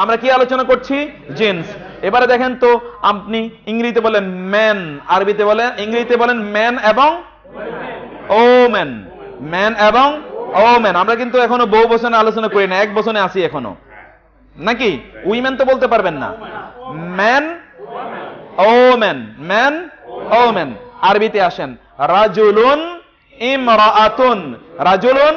আমরা কি আলোচনা করছি? জিন্স। এবারে দেখেন তো, আপনি ইংরেজিতে বলেন ম্যান, আরবিতে বলেন, ইংরেজিতে বলেন ম্যান এবং ওম্যান, ম্যান এবং ওম্যান। আমরা কিন্তু এখনো বহু বচনে আলোচনা করি না, এক বচনে আছি এখনো, নাকি? উইমেন তো বলতে পারবেন না, ম্যান ওম্যান, ম্যান ওম্যান। আরবিতে আসেন, রাজুলুন ইমরাআতুন, রাজুলুন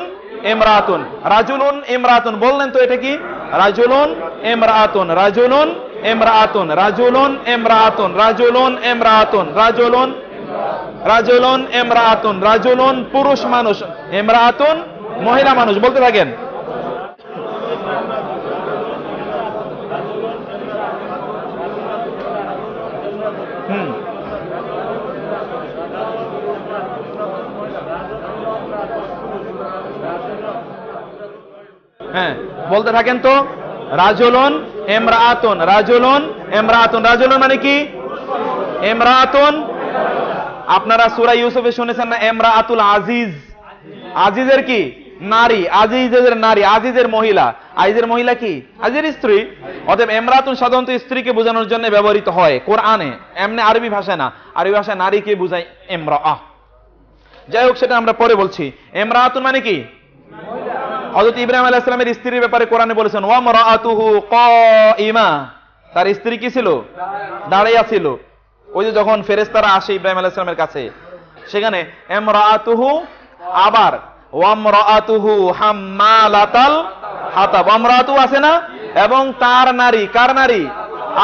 ইমরাআতুন, রাজুলুন ইমরাআতুন। বললেন তো এটা কি? রাজুলুন ইমরাআতুন, রাজুলুন ইমরাআতুন, রাজুলুন ইমরাআতুন, রাজুলুন ইমরাআতুন, রাজুলুন, রাজুলুন ইমরাআতুন, রাজুলুন পুরুষ মানুষ, ইমরাআতুন মহিলা মানুষ। বলতে থাকেন। হ্যাঁ, বলতে থাকেন তো। রাজুলুন ইমরাআতুন, রাজুলুন ইমরাআতুন। রাজুলুন মানে কি? ইমরাআতুন। আপনারা সূরা ইউসুফে শুনেছেন না, ইমরাআতুল আজিজ, আজিজের কি? নারী, আজিজের নারী, আজিজের মহিলা। আজিজের মহিলা কি? আজিজের স্ত্রী। অতএব ইমরাআতুন সাধারণত স্ত্রীকে বোঝানোর জন্য ব্যবহৃত হয় কোরআনে, এমনি আরবি ভাষায় না। আরবি ভাষায় নারীকে বোঝায় ইমরাআহ। যাই হোক, সেটা আমরা পরে বলছি। ইমরাআতুন মানে কি? হযরত ইব্রাহিম আলাইহিস সালামের স্ত্রীর ব্যাপারে কোরআনে বলেছেন, ওয়া মারাআতুহু কাইমা, তার স্ত্রী কি ছিল? দাঁড়িয়ে ছিল। ওই যে যখন ফেরেশতারা আসে ইব্রাহিম আলাইহিস সালামের কাছে, সেখানে ইমরাআতুহু, আবার ওয়া মারাআতুহু হাম্মালাতাল হাতাব, ইমরাআতু আছে না? এবং তার নারী, কার নারী?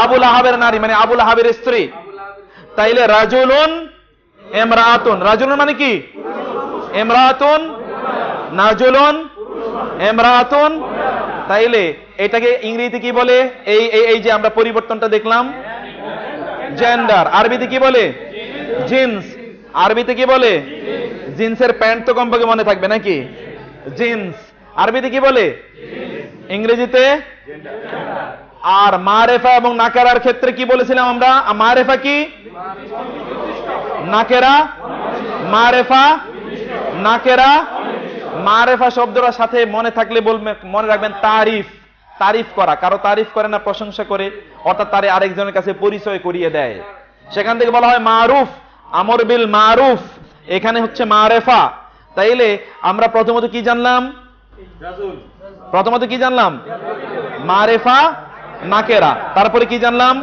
আবু লাহাবের নারী, মানে আবু লাহাবের স্ত্রী। তাইলে রাজুলুন ইমরাআতুন, রাজুলুন মানে কি? ইমরাআতুন, নাজুলুন ইমরাআতুন। তাইলে এটাকে ইংরেজিতে কি বলে? এই যে আমরা পরিবর্তনটা দেখলাম, জেন্ডার। আরবিতে কি বলে? জিন্স। আরবিতে কি বলে? জিন্সের প্যান্ট তো কমপক্ষে মনে থাকবে নাকি? জিন্স। আরবিতে কি বলে? ইংরেজিতে। আর মারেফা এবং নাকেরার ক্ষেত্রে কি বলেছিলাম আমরা? মারেফা কি? নাকেরা, মারেফা, নাকেরা। মারেফা শব্দটার সাথে মনে থাকলে বলবেন, মনে রাখবেন তারিফ, তারিফ করা। কারো তারিফ করে না, প্রশংসা করে, অর্থাৎ তারে আরেকজনের কাছে পরিচয় করিয়ে দেয়। সেখান থেকে বলা হয় মারুফ, আমর বিল মারুফ। এখানে হচ্ছে মারেফা। তাইলে আমরা প্রথমত কি জানলাম? প্রথমত কি জানলাম? মারেফা, নাকেরা। তারপরে কি জানলাম?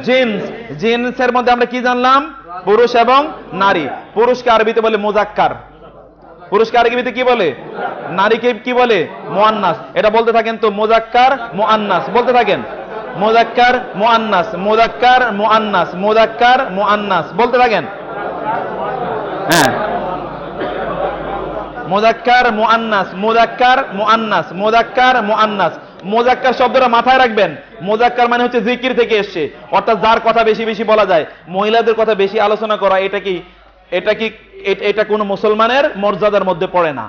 জিন্স। জিন্সের মধ্যে আমরা কি জানলাম? পুরুষ এবং নারী। পুরুষকে আরবিতে বলে মুজাক্কার, পুরুষকে আরবিতে কি বলে? নারীকে কি বলে? মুআন্নাস। এটা বলতে থাকেন তো, মুজাক্কার মুআন্নাস। বলতে থাকেন, মুজাক্কার মুআন্নাস, মুজাক্কার মুআন্নাস, মুজাক্কার মুআন্নাস। বলতে থাকেন। হ্যাঁ, মুজাক্কার মুআন্নাস, মুজাক্কার মুআন্নাস, মুজাক্কার মুআন্নাস। মুজাক্কার শব্দটা মাথায় রাখবেন। মুজাক্কার মানে হচ্ছে জিকির থেকে এসেছে, অর্থাৎ যার কথা বেশি বেশি বলা যায়, মহিলাদের কথা বেশি আলোচনা করা। এটা কোন মুসলমানের মর্যাদার মধ্যে পড়ে না।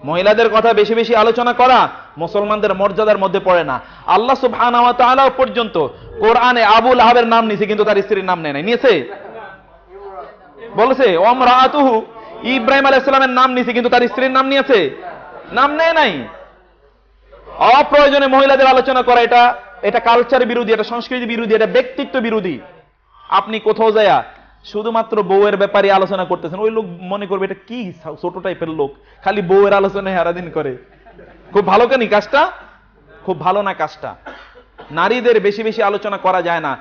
মহিলাদের কথা বেশি বেশি আলোচনা করা মুসলমানদের মর্যাদার মধ্যে পড়ে না। আল্লাহ সুবহানাহু ওয়া তাআলা পর্যন্ত কোরআনে আবু লাহাবের নাম নিয়েছে, কিন্তু তার স্ত্রীর নাম নেয় নাই। নিয়েছে? বলেছে ওয়ামরাআতুহু, ইব্রাহিম আলাইহিস সালামের নাম নিয়েছে, কিন্তু তার স্ত্রীর নাম নিয়েছে? নাম নেয় নাই। অপ্রয়োজনে মহিলাদের আলোচনা করা, এটা কালচার বিরোধী, এটা সংস্কৃতি বিরোধী, এটা ব্যক্তিত্ব বিরোধী। আপনি কোথাও যায় শুধুমাত্র বউয়ের ব্যাপারে আলোচনা করতেছেন, ওই লোক মনে করবে এটা কি ছোট টাইপের লোক, খালি বউয়ের আলোচনায় সারাদিন করে। খুব ভালো কেন কাজটা? খুব ভালো না কাজটা। নারীদের বেশি বেশি আলোচনা করা যায় না।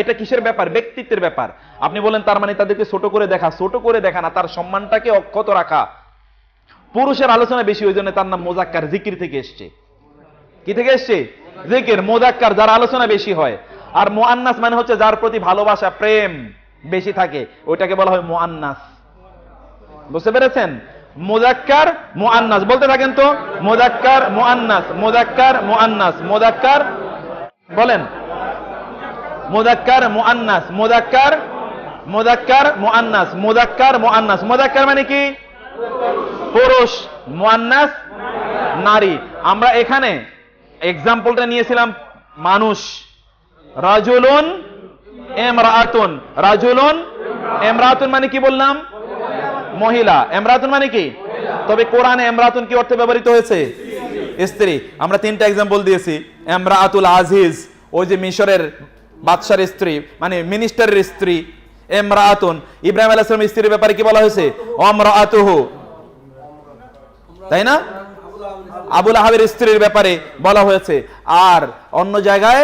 এটা কিসের ব্যাপার? ব্যক্তিত্বের ব্যাপার। আপনি বলেন তার মানে তাদেরকে ছোট করে দেখা? ছোট করে দেখা না, তার সম্মানটাকে অক্ষত রাখা। পুরুষের আলোচনা বেশি, ওই জন্য তার নাম মুজাক্কার, জিকির থেকে এসছে। কি থেকে এসছে? জিকির। মুজাক্কার যার আলোচনা বেশি হয়। আর মুআন্নাস মানে হচ্ছে যার প্রতি ভালোবাসা, প্রেম বেশি থাকে, ওইটাকে বলা হয় মুআন্নাস। বুঝতে পেরেছেন? মুজাক্কার মুআন্নাস। বলতে থাকেন তো, মুজাক্কার মুআন্নাস, মুজাক্কার মুআন্নাস, মুজাক্কার। বলেন, মুজাক্কার মুআন্নাস, মুজাক্কার, মুজাক্কার মুআন্নাস, মুজাক্কার মুআন্নাস। মুজাক্কার মানে কি? পুরুষ, মুআন্নাস নারী। আমরা এখানে এক্সাম্পলটা নিয়েছিলাম মানুষ। রাজুলুন ইমরাআতুন, রাজুলুন ইমরাআতুন মানে কি বললাম? মহিলা। ইমরাআতুন মানে কি? তবে কোরআনে ইমরাআতুন কি অর্থে ব্যবহৃত হয়েছে? স্ত্রী। আমরা 3টা एग्जांपल দিয়েছি। ইমরাতুল আজিজ, ওই যে মিশরের বাদশার স্ত্রী, মানে মিনিস্টারের স্ত্রী। ইমরাতুন, ইব্রাহিম আলাইহিস সালামের স্ত্রীর ব্যাপারে কি বলা হয়েছে? আমরাতুহু, তাই না? আবু লাহাবের স্ত্রীর ব্যাপারে বলা হয়েছে। আর অন্য জায়গায়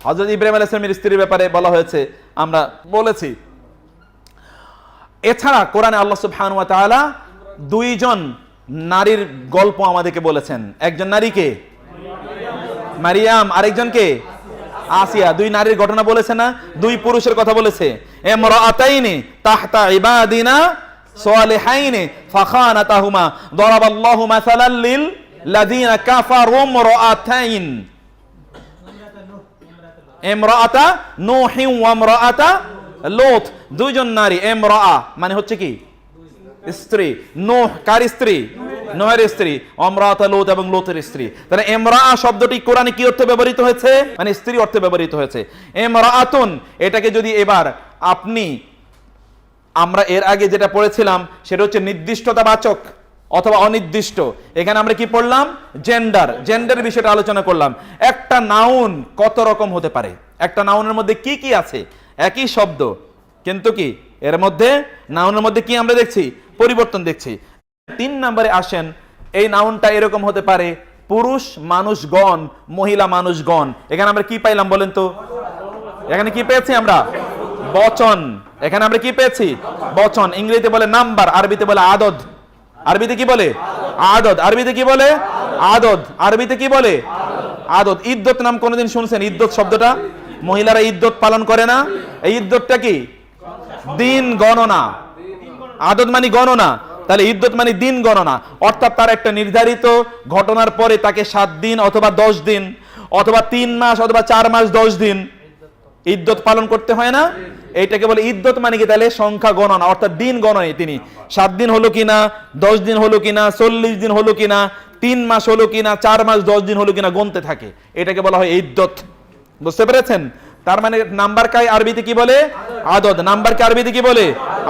হযরত ইব্রাহিম আলাইহিস সালামের স্ত্রীর ব্যাপারে বলা হয়েছে, আমরা বলেছি। এছাড়া কোরআনে আল্লাহ সুবহানাহু ওয়া তাআলা 2জন নারীর গল্প আমাদেরকে বলেছেন। একজন নারীকে মারিয়াম, আরেকজনকে আসিয়া। 2 নারীর ঘটনা বলেছে না? 2 পুরুষের কথা বলেছে। ইমরাআতাইনি তাহতা ইবাদিনা সালিহাইনি ফাখানাতাহুমা দারাবাল্লাহু মাসালাল লিল লাযিনা কাফারু ইমরাআতাইন, ইমরাআতা নূহিন ওয়া ইমরাআতা লূত। 2জন নারী। ইমরাআ মানে হচ্ছে কি? স্ত্রী। নূহ কার স্ত্রী? নূহের স্ত্রী। ইমরাআতা লূত এবং লূতের স্ত্রী। তাহলে ইমরাআ শব্দটি কোরআনে কি অর্থে ব্যবহৃত হয়েছে? মানে স্ত্রী অর্থে ব্যবহৃত হয়েছে। ইমরাআতুন, এটাকে যদি এবার আপনি, আমরা এর আগে যেটা পড়েছিলাম সেটা হচ্ছে নির্দিষ্টতাবাচক অথবা অনির্দিষ্ট। এখানে আমরা কি পড়লাম? জেন্ডার। জেন্ডার বিষয়টা আলোচনা করলাম। একটা নাউন কত রকম হতে পারে, একটা নাউনের মধ্যে কি কি আছে? একই শব্দ, কিন্তু কি এর মধ্যে, নাউনের মধ্যে কি আমরা দেখছি? পরিবর্তন দেখছি। 3 নম্বরে আসেন, এই নাউনটা এরকম হতে পারে পুরুষ মানুষগণ, মহিলা মানুষগণ। এখানে আমরা কি পাইলাম বলেন তো? এখানে কি পেয়েছি আমরা? বচন। এখানে আমরা কি পেয়েছি? বচন। ইংরেজিতে বলে নাম্বার, আরবিতে বলে আদদ। আরবিতে কি বলে? আদদ। আরবিতে কি বলে? আদদ। আরবিতে কি বলে? আদদ। ইদ্দত নাম কোনদিন শুনছেন? ইদ্দত শব্দটা, মহিলারা ইদ্দত পালন করে না? এই ইদ্দতটা কি? দিন গণনা। আদদ মানে গণনা, তাহলে ইদ্দত মানে দিন গণনা। অর্থাৎ তার একটা নির্ধারিত ঘটনার পরে তাকে 7 দিন অথবা 10 দিন অথবা 3 মাস অথবা 4 মাস 10 দিন ইদ্দত পালন করতে হয় না? এইটাকে বলে ইদ্দত। মানে কি? তাহলে সংখ্যা গণনা, অর্থাৎ দিন গণনায় তিনি 7 দিন হলো কিনা, 10 দিন হলো কিনা, 40 দিন হলো কিনা, 3 মাস হলো কিনা, 4 মাস 10 দিন হলো কিনা গুনতে থাকে। এটাকে বলা হয় ইদ্দত। বুঝতে পেরেছেন? তার মানে নাম্বারকে আরবিতে কি বলে? আদদ। নাম্বারকে আরবিতে কি বলে?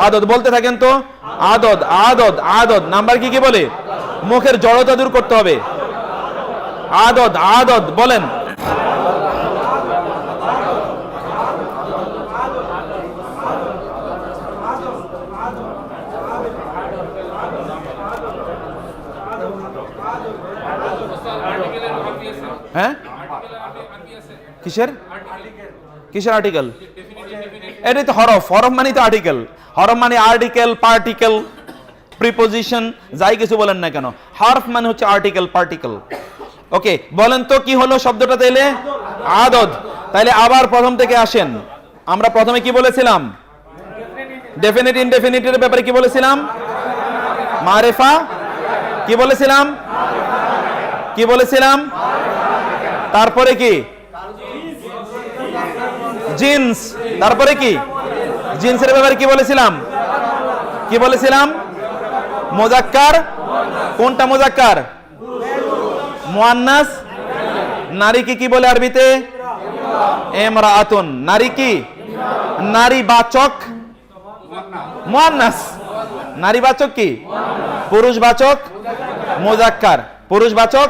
আদদ। বলতে থাকেন তো, আদদ আদদ আদদ। নাম্বার কি কি বলে? মুখের জড়তা দূর করতে হবে। আদদ আদদ বলেন। হ্যাঁ, কিসের কিসের আর্টিকেল? এটাই তো হরফ। হরফ মানে তো আর্টিকেল। হরফ মানে আর্টিকেল, পার্টিকেল, প্রিপোজিশন, যাই কিছু বলেন না কেন, হরফ মানে হচ্ছে আর্টিকেল, পার্টিকেল। ওকে, বলেন তো কি হলো শব্দটা তাইলে? আদদ। তাইলে আবার প্রথম থেকে আসেন। আমরা প্রথমে কি বলেছিলাম? ডেফিনিট ইনডেফিনিটের ব্যাপারে কি বলেছিলাম? মারিফা। কি বলেছিলাম? কি বলেছিলাম? তারপরে কি? জিন্স। তারপরে কি? জিন্সের ব্যাপারে কি বলেছিলাম? কি বলেছিলাম? মুযাক্কার। কোনটা মুযাক্কার? মুয়ান্নাস। নারীকে কি বলে আরবিতে? ইমরাআতুন। নারী কি? নারীবাচক মুয়ান্নাস। নারীবাচক কি? পুরুষবাচক মুযাক্কার। পুরুষবাচক।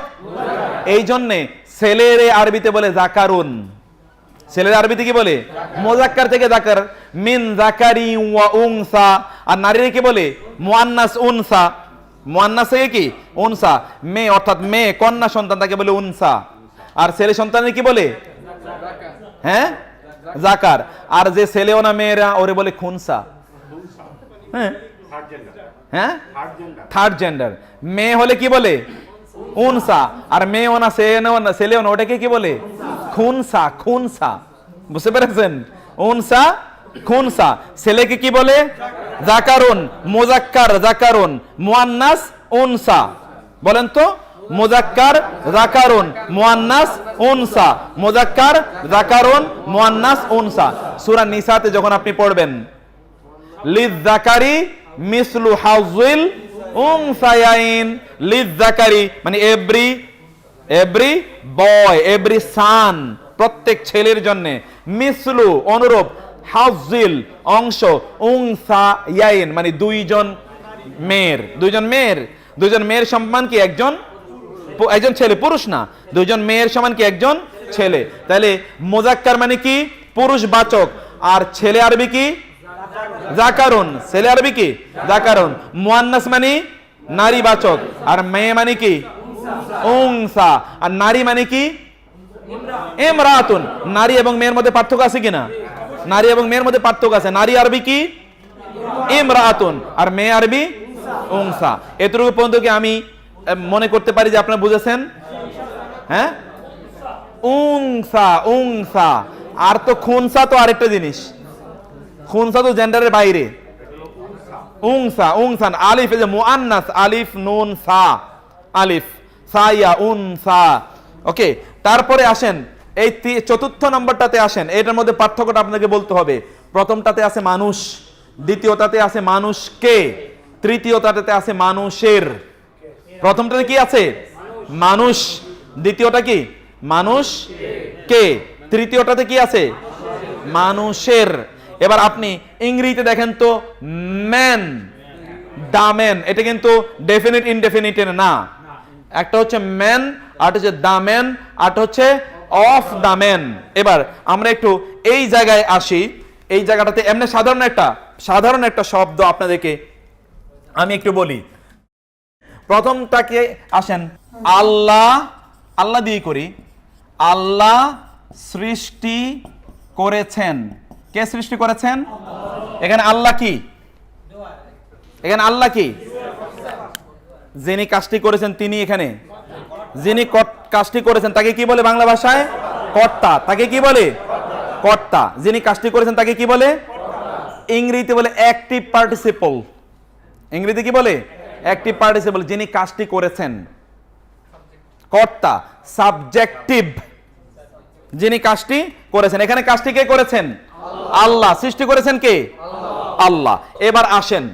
এই জন্য ছেলের আরবিতে বলে যাকারুন। ছেলের আরবিতে কি বলে? মুযাক্কার থেকে যাকার, মিন যাকারি ওয়া উনসা। আর নারীর কি বলে? মুয়ান্নাস উনসা। মুয়ান্নাস থেকে কি? উনসা। মেয়ে অর্থাৎ মেয়ে, কন্যা সন্তান, তাকে বলে উনসা। আর ছেলে সন্তানের কি বলে? হ্যাঁ, যাকার। আর যে ছেলেও না মেয়েরা, ওরে বলে খুনসা। হ্যাঁ হ্যাঁ, থার্ড জেন্ডার। মেয়ে হলে কি বলে? উনসা। আর মেয়েও না, ছেলেও না, ওটাকে কি বলে? খুনসা। খুনসা। বুঝতে পেরেছেন? উনসা, খুনসা। ছেলেকে কি বলে? যাকারুন। মুযাক্কার যাকারুন, মুয়ান্নাস উনসা। বলেন তো, মুযাক্কার যাকারুন, মুয়ান্নাস উনসা। মুযাক্কার যাকারুন, মুয়ান্নাস উনসা। সূরা নিসাতে যখন আপনি পড়বেন, লিযযাকারি মিসলু হাযিল উনসায়াইন। লিযযাকারি মানে এভরি বয়, এভরি সান, প্রত্যেক ছেলের জন্য, মিসলু অনুরূপ, হাযিল অংশ, উনসায়াইন মানে দুইজন মেয়ের। দুইজন মেয়ের সমান কি? একজন একজন ছেলে, পুরুষ না, দুইজন মেয়ের সমান কি একজন ছেলে। তাহলে মুজাক্কার মানে কি পুরুষ বাচক, আর ছেলে আরবি কি যাকারুন, ছেলে আরবি কি যাকারুন। মুয়ান্নাস মানে নারী বাচক, আর মেয়ে মানে কি উনসা, আর নারী মানে কি ইমরাতুন। নারী এবং মেয়ের মধ্যে পার্থক্য আছে কিনা? নারী এবং মেয়ের মধ্যে পার্থক্য আছে। নারী আরবি কি ইমরাতুন, আর মেয়ে আরবি উনসা। এতটুকু পর্যন্ত কি আমি মনে করতে পারি যে আপনারা বুঝেছেন? হ্যাঁ, উনসা উনসা। আর তো খুনসা তো আরেকটা জিনিস, খুনসা তো জেন্ডারের বাইরে। উনসা উনসান, আলিফ এই যে মুআন্নাস, আলিফ নুন সা, আলিফ সাইয়া উনসা। ওকে, তারপরে আসেন এই চতুর্থ নম্বরটাতে আসেন। এটার মধ্যে পার্থক্যটা আপনাকে বলতে হবে। প্রথমটাতে আছে মানুষ, দ্বিতীয়টাতে আছে মানুষকে, তৃতীয়টাতে আছে মানুষের। প্রথমটাতে কি আছে? মানুষ। দ্বিতীয়টা কি? মানুষ কে। তৃতীয়টাতে কি আছে? মানুষের। এবার আপনি ইংরেজিতে দেখেন তো, ম্যান, দা ম্যান, এটা কিন্তু ডেফিনিট ইনডেফিনিটের না। একটা হচ্ছে ম্যান, আর হচ্ছে দা ম্যান, আর হচ্ছে অফ দা ম্যান। এবার আমরা একটু এই জায়গায় আসি। এই জায়গাটাতে এমনি সাধারণ একটা শব্দ আপনাদেরকে আমি একটু বলি। প্রথমটাকে আসেন, আল্লাহ, আল্লাহ দিয়ে করি। আল্লাহ সৃষ্টি করেছেন। কে সৃষ্টি করেছেন? এখানে আল্লাহ কি? এখানে আল্লাহ কি? যিনি কাজটি করেছেন তিনি। এখানে যিনি কাজটি করেছেন তাকে কি বলে বাংলা ভাষায়? কর্তা। তাকে কি বলে? কর্তা। যিনি কাজটি করেছেন তাকে কি বলে? ইংরেজিতে বলে অ্যাক্টিভ পার্টিসিপল। ইংরেজিতে কি বলে? Active participle. যিনি কাজটি করেছেন, কর্তা, সাবজেক্টিভ। যিনি কাজটি করেছেন, এখানে কাজটি কে করেছেন? আল্লাহ। সৃষ্টি করেছেন কে? আল্লাহ। এবার আসেন,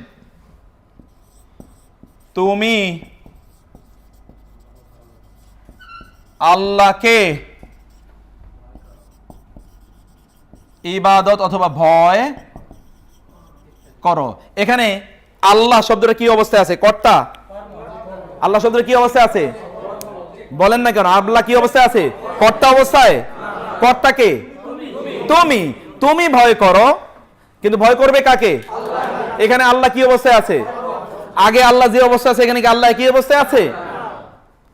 তুমি আল্লাহকে ইবাদত অথবা ভয় করো। এখানে আল্লাহ শব্দটা কি অবস্থায় আছে? কর্তা। আল্লাহ শব্দটা কি অবস্থায় আছে? বলেন না কেন? আল্লাহ কি অবস্থায় আছে? কর্তা অবস্থায়। কর্তাকে তুমি, তুমি ভয় করো, কিন্তু ভয় করবে কাকে? এখানে আল্লাহ কি অবস্থায় আছে? আগে আল্লাহ যে অবস্থা আছে, এখানে কি আল্লাহ কি অবস্থায় আছে?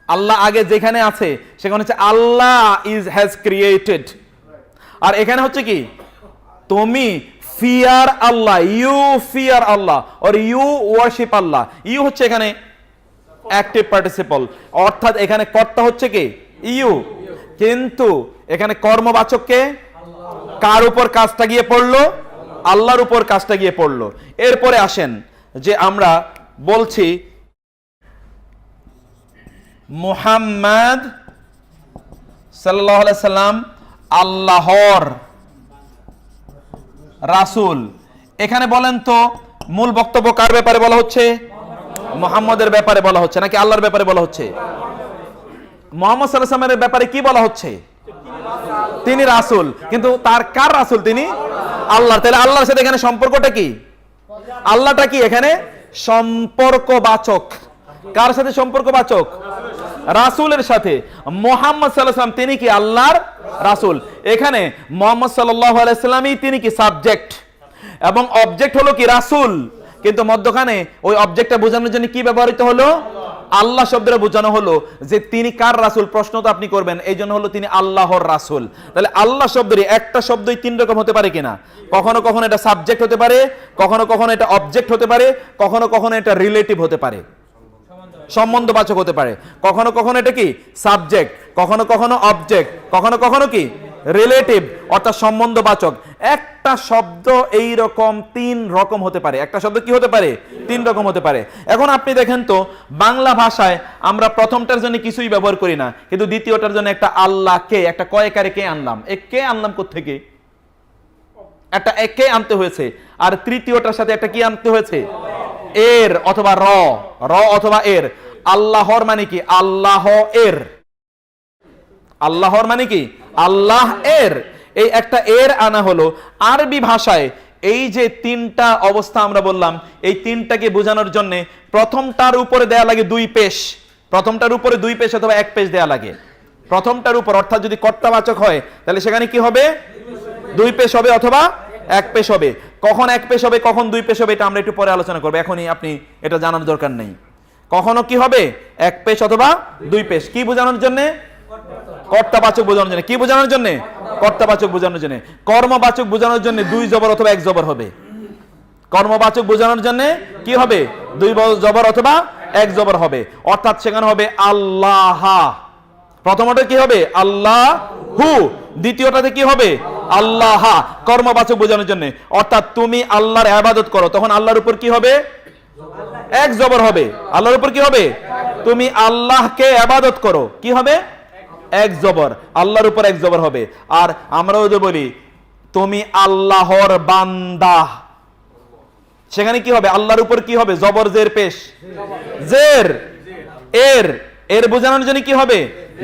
আল্লাহ আগে যেখানে আছে সেখানে হচ্ছে আল্লাহ হ্যাজ ক্রিয়েটেড। আর এখানে হচ্ছে কি? তুমি fear Allah, you fear Allah, or you worship Allah. You হচ্ছে এখানে অ্যাক্টিভ পার্টিসিপল, অর্থাৎ এখানে কর্তা হচ্ছে কি? ইউ। কিন্তু এখানে কর্মবাচককে কার উপর কাজটা গিয়ে পড়লো? আল্লাহর উপর কাজটা গিয়ে পড়লো। এরপরে আসেন যে আমরা বলছি মুহাম্মদ সাল্লাল্লাহু আলাইহি সাল্লাম আল্লাহর রাসূল। এখানে বলেন তো মূল বক্তব্য কার ব্যাপারে বলা হচ্ছে? মুহাম্মদের ব্যাপারে বলা হচ্ছে নাকি আল্লাহর ব্যাপারে বলা হচ্ছে? মুহাম্মদ সাল্লাল্লাহু আলাইহি ওয়াসাল্লামের ব্যাপারে কি বলা হচ্ছে? তিনি রাসূল, কিন্তু তার কার রাসূল? তিনি আল্লাহ। তাহলে আল্লাহর সাথে এখানে সম্পর্কটা কি? আল্লাহটা কি এখানে সম্পর্কবাচক। কার সাথে সম্পর্কবাচক? রাসূলের সাথে। মুহাম্মদ সাল্লাল্লাহু আলাইহি ওয়াসাল্লাম তিনি কি আল্লাহর রাসূল। এখানে মুহাম্মদ সাল্লাল্লাহু আলাইহি ওয়াসাল্লামই তিনি কি সাবজেক্ট, এবং অবজেক্ট হলো কি রাসূল। কিন্তু মধ্যখানে ওই অবজেক্টটা বোঝানোর জন্য কি ব্যবহৃত হলো? আল্লাহ শব্দটা বোঝানো হলো যে তিনি কার রাসূল। প্রশ্ন তো আপনি করবেন, এই জন্য হলো তিনি আল্লাহর রাসূল। তাহলে আল্লাহ শব্দের একটা শব্দই তিন রকম হতে পারে কিনা? কখনো কখনো এটা সাবজেক্ট হতে পারে, কখনো কখনো এটা অবজেক্ট হতে পারে, কখনো কখনো এটা রিলেটিভ হতে পারে, সম্বন্ধবাচক হতে পারে। কখনো কখনো এটা কি সাবজেক্ট, কখনো কখনো অবজেক্ট, কখনো কখনো কি রিলেটিভ অর্থাৎ সম্বন্ধবাচক। একটা শব্দ এই রকম তিন রকম হতে পারে। একটা শব্দ কি হতে পারে? তিন রকম হতে পারে। এখন আপনি দেখেন তো বাংলা ভাষায় আমরা প্রথমটার জন্য কিছুই ব্যবহার করি না, কিন্তু দ্বিতীয়টার জন্য একটা আল্লাহকে, একটা কয়কারে কে আনলাম। এ কে আনলাম কোত্থেকে? একটা একে আনতে হয়েছে। আর তৃতীয়টার সাথে একটা কি আনতে হয়েছে? এর অথবা র, র অথবা এর। আল্লাহর মানে কি? আল্লাহ এর। আল্লাহর মানে কি? আল্লাহ এর। এই একটা এর আনা হলো। আরবি ভাষায় এই যে তিনটা অবস্থা আমরা বললাম, এই তিনটাকে বোঝানোর জন্য প্রথমটার উপরে দেয়া লাগে দুই পেশ। প্রথমটার উপরে দুই পেশ অথবা এক পেশ দেয়া লাগে। প্রথমটার উপর অর্থাৎ যদি কর্তাবাচক হয় তাহলে সেখানে কি হবে? দুই পেশ হবে অথবা এক পেশ হবে। কখন এক পেশ হবে কখন দুই পেশ হবে এটা আমরা একটু পরে আলোচনা করব, এখনই আপনি এটা জানার দরকার নেই। কখনো কি হবে? এক পেশ অথবা দুই পেশ। কি বোঝানোর জন্য? কর্তাবাচক বোঝানোর জন্য। কি বোঝানোর জন্য? কর্তাবাচক বোঝানোর জন্য। কর্মবাচক বোঝানোর জন্য দুই জবর অথবা এক জবর হবে। কর্মবাচক বোঝানোর জন্য কি হবে? দুই জবর অথবা এক জবর হবে। অর্থাৎ সেখানে হবে আল্লাহ। প্রথমটা কি হবে? আল্লাহু। দ্বিতীয়টাতে কি হবে? আল্লাহ। কর্মবাচক বোঝানোর জন্য। অর্থাৎ তুমি আল্লাহর ইবাদত করো, তখন আল্লাহর উপর কি হবে? এক জবর হবে। আল্লাহর উপর কি হবে? তুমি আল্লাহকে ইবাদত করো, কি হবে? এক জবর। আল্লাহর উপর এক জবর হবে। আর আমরাও যে বলি তুমি আল্লাহর বান্দা, সেখানে কি হবে? আল্লাহর উপর কি হবে? জবর জের পেশ। জের। এর এর বোঝানোর জন্য কি হবে?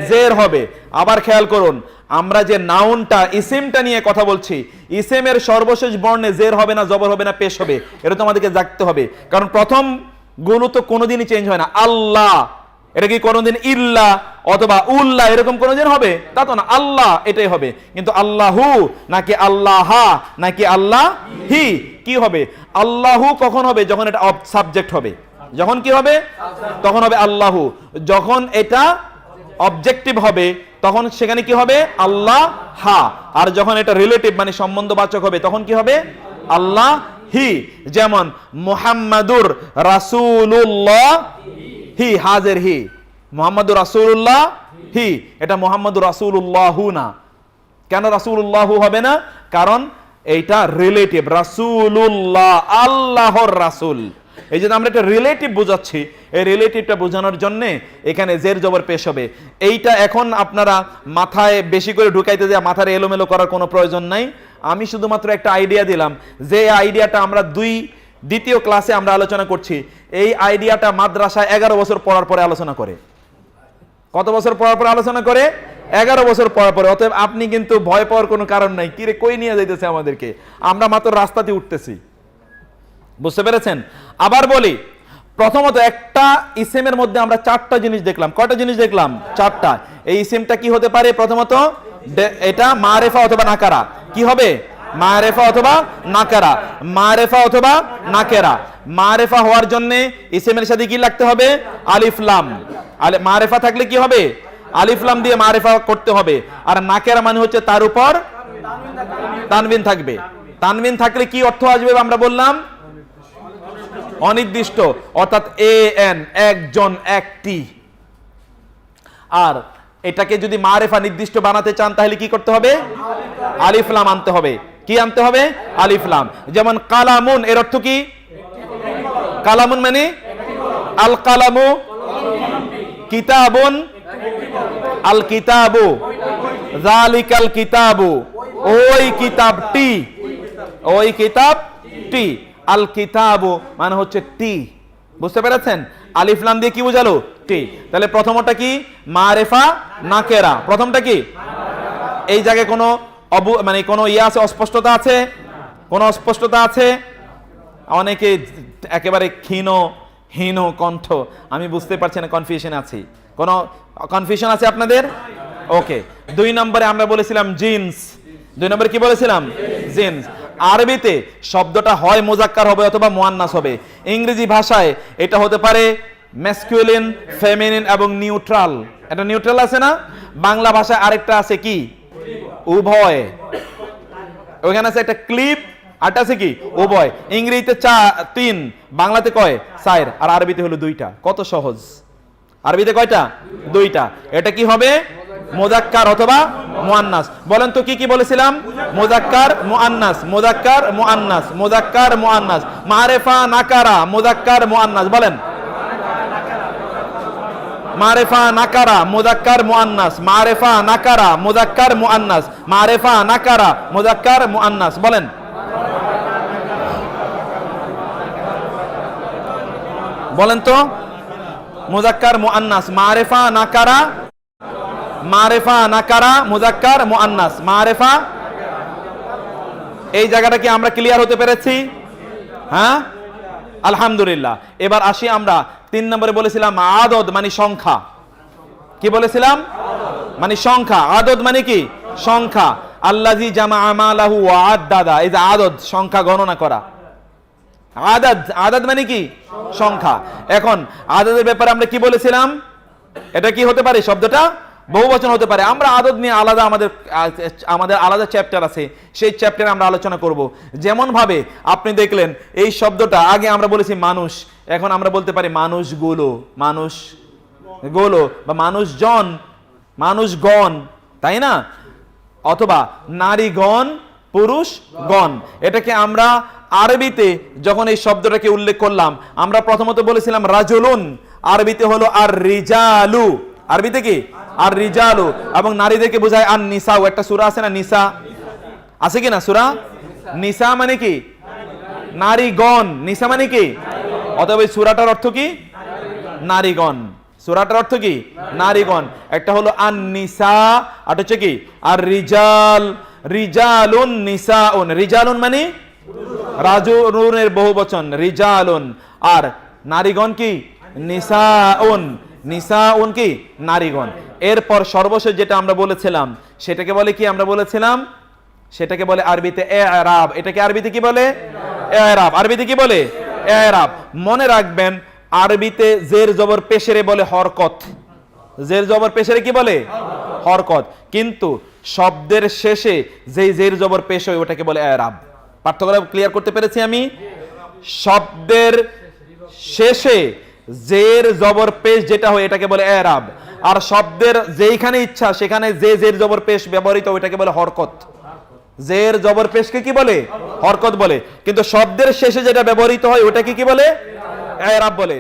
জের হবে। আবার খেয়াল করুন, আমরা যে নাউনটা ইসিমটা নিয়ে কথা বলছি, ইসিমের সর্বশেষ বর্ণে জের হবে না, জবর হবে না, পেশ হবে, এটা তো আমাদেরকে জানতে হবে। কারণ প্রথম গুলো তো কোনোদিনই চেঞ্জ হয় না। আল্লাহ, এটা কি কোনোদিন ইল্লা অথবা উল্লাহ এরকম কোনোদিন হবে? তা তো না, আল্লাহ এটাই হবে। কিন্তু আল্লাহু নাকি আল্লাহ নাকি আল্লাহ হি, কি হবে? আল্লাহু কখন হবে? যখন এটা সাবজেক্ট হবে। যখন কি হবে? তখন হবে আল্লাহু। যখন এটা অবজেক্টিভ হবে তখন সেখানে কি হবে? আল্লাহ হা। আর যখন এটা রিলেটিভ মানে সম্বন্ধবাচক হবে তখন কি হবে? আল্লাহ হি। যেমন মুহাম্মাদুর রাসূলুল্লাহ হি, হাজের হি। মুহাম্মাদুর রাসূলুল্লাহ হি, এটা মুহাম্মাদুর রাসূলুল্লাহু না। কেন রাসূলুল্লাহু হবে না? কারণ এইটা রিলেটিভ। রাসূলুল্লাহ আল্লাহর রাসূল, এই জন্য আমরা এটা রিলেটিভ বোঝাচ্ছি। এই রিলেটিভটা বোঝানোর জন্য এখানে জের জবর পেশ হবে। এইটা এখন আপনারা মাথায় বেশি করে ঢুকাইতে দেয়া মাথার এলোমেলো করার কোনো প্রয়োজন নাই। আমি শুধুমাত্র একটা আইডিয়া দিলাম, যে আইডিয়াটা আমরা দ্বিতীয় ক্লাসে আমরা আলোচনা করছি। এই আইডিয়াটা মাদ্রাসায় 11 বছর পড়ার পরে আলোচনা করে। কত বছর পড়ার পরে আলোচনা করে? 11 বছর পড়ার পরে। অতএব আপনি কিন্তু ভয় পাওয়ার কোনো কারণ নাই। কিরে কই নিয়ে যাইতেছে আমাদেরকে? আমরা মাত্র রাস্তাতে উঠতেছি। বুঝতে পেরেছেন? আবার বলি, প্রথমত একটা ইসিমের মধ্যে আমরা 4টা জিনিস দেখলাম। কয়টা জিনিস দেখলাম? 4টা। এই ইসিমটা কি হতে পারে? প্রথমত এটা মারেফা অথবা নাকারা। কি হবে? মারেফা অথবা নাকারা। মারেফা অথবা নাকেরা। মারেফা হওয়ার জন্য ইসিমের সাথে কি লাগতে হবে? আলিফ লাম। মারেফা থাকলে কি হবে? আলিফ লাম দিয়ে মারেফা করতে হবে। আর নাকেরা মানে হচ্ছে তার উপর তানবিন থাকবে। তানবিন থাকলে কি অর্থ আসবে? আমরা বললাম অনির্দিষ্ট, অর্থাৎ এন, একজন, একটি। আর এটাকে যদি মারেফা নির্দিষ্ট বানাতে চান তাহলে কি করতে হবে? আলিফ লাম আনতে হবে। কি আনতে হবে? আলিফ লাম। যেমন কালামুন, এর অর্থ কি? কালামুন মানে আল কালামু, কিতাবুন আল কিতাবু, যালিকাল কিতাবু ওই কিতাবটি, ওই কিতাবটি। আল কিতাবু মানে হচ্ছে টি। বুঝতে পেরেছেন? আলিফ লাম দিয়ে কি বোঝালো? টি। তাহলে প্রথমটা কি? মারেফা নাকেরা। প্রথমটা কি? এই জায়গায় কোনো মানে কোনো ইয়ে আছে? অস্পষ্টতা আছে? কোনো অস্পষ্টতা আছে? অনেকে একেবারে হীন কণ্ঠ, আমি বুঝতে পারছি না, কনফিউশন আছি। কোনো কনফিউশন আছে আপনাদের? ওকে। 2 নম্বরে আমরা বলেছিলাম জিন্স। 2 নম্বরে কি বলেছিলাম? জিন্স। আরবিতে শব্দটা হয় মুজাক্কার হবে অথবা মুআন্নাস হবে। ইংরেজি ভাষায় এটা হতে পারে ম্যাসকুলিন, ফেমিনিন এবং নিউট্রাল। এটা নিউট্রাল আছে না? বাংলা ভাষায় আরেকটা আছে কি? উভয়। ওখানে আছে একটা ক্লিপ, আরটা আছে কি? উভয়। ইংরেজিতে 3, বাংলাতে কয়? 4, আর আরবিতে হলো 2টা। কত সহজ! আরবিতে কয়টা? 2টা। এটা কি হবে? মুজাক্কার অথবা মুআন্নাস। বলেন তো কি কি বলেছিলাম? মুজাক্কার মুআন্নাস, মুজাক্কার মুআন্নাস, মুজাক্কার মুআন্নাস। মারেফা নাকারা, মুজাক্কার মুআন্নাস। বলেন মারেফা নাকারা, মুজাক্কার মুআন্নাস। মারেফা নাকারা, মুজাক্কার মুআন্নাস। মারেফা নাকারা, মুজাক্কার মুআন্নাস। বলেন বলেন তো মুজাক্কার মুআন্নাস। মারেফা নাকারা, মারেফা নাকারা, মুজাক্কার মুআন্নাস। মারেফা। এই জায়গাটা কি আমরা ক্লিয়ার হতে পেরেছি? হ্যাঁ, আলহামদুলিল্লাহ। এবার আসি আমরা 3 নম্বরে বলেছিলাম আদদ মানে সংখ্যা। কি বলেছিলাম? মানে সংখ্যা। আদদ মানে কি? সংখ্যা। আল্লাযী জামাআ মালাহু ওয়া আদ্দাদা, এই যে আদদ, সংখ্যা গণনা করা। আদদ, আদদ মানে কি? সংখ্যা। এখন আদদের ব্যাপারে আমরা কি বলেছিলাম? এটা কি হতে পারে? শব্দটা বহুবচন হতে পারে। আমরা আদদ নিয়ে আলাদা আমাদের আলাদা চ্যাপ্টার আছে, সেই চ্যাপ্টারে আমরা আলোচনা করব। যেমন ভাবে আপনি দেখলেন এই শব্দটা আগে আমরা বলেছি মানুষ, এখন আমরা বলতে পারি মানুষগুলো, মানুষগুলো বা মানুষজন, মানুষগণ, তাই না? অথবা নারীগণ, পুরুষগণ। এটাকে আমরা আরবিতে যখন এই শব্দটাকে উল্লেখ করলাম, আমরা প্রথমত বলেছিলাম রাজুলুন, আরবিতে হলো আর রিজালু। আরবিতে কি? আর রিজালু। এবং নারীদেরকে বোঝায় আর নিসাউ। একটা সূরা আছে না, নিসা, আছে কি না সূরা? নিসা মানে কি? নারীগণ। নিসা মানে কি? অতএব এই সূরাটার অর্থ কি? নারীগণ। সূরাটার অর্থ কি? নারীগণ। একটা হলো আন নিসা, আর হচ্ছে কি আর রিজাল। রিজালুন নিসাউন। রিজালুন মানে রাজুলুনের বহুবচন, রিজালুন। আর নারীগণ কি? নিসাউন। নিসাউন কি? নারীগণ। এরপর সর্বশেষ যেটা আমরা বলেছিলাম সেটাকে বলে কি? আমরা বলেছিলাম সেটাকে বলে আরবিতে ইরাব। এটাকে আরবিতে কি বলে? ইরাব। আরবিতে কি বলে? ইরাব। মনে রাখবেন, আরবিতে জের জবর পেশেরে বলে হরকত। জের জবর পেশেরে কি বলে? হরকত। কিন্তু শব্দের শেষে যেই জের জবর পেশ হয় ওটাকে বলে ইরাব। পার্থক্যটা ক্লিয়ার করতে পেরেছি আমি? শব্দের শেষে জের জবর পেশ যেটা হয় এটাকে বলে ইরাব। আর শব্দের যেইখানে ইচ্ছা সেখানে যে জের জবর পেশ ব্যবহৃত ওইটাকে বলে হরকত। জের জবর পেশকে কি বলে? হরকত বলে। কিন্তু শব্দের শেষে যেটা ব্যবহৃত হয় ওটাকে কি বলে? ইরাব বলে।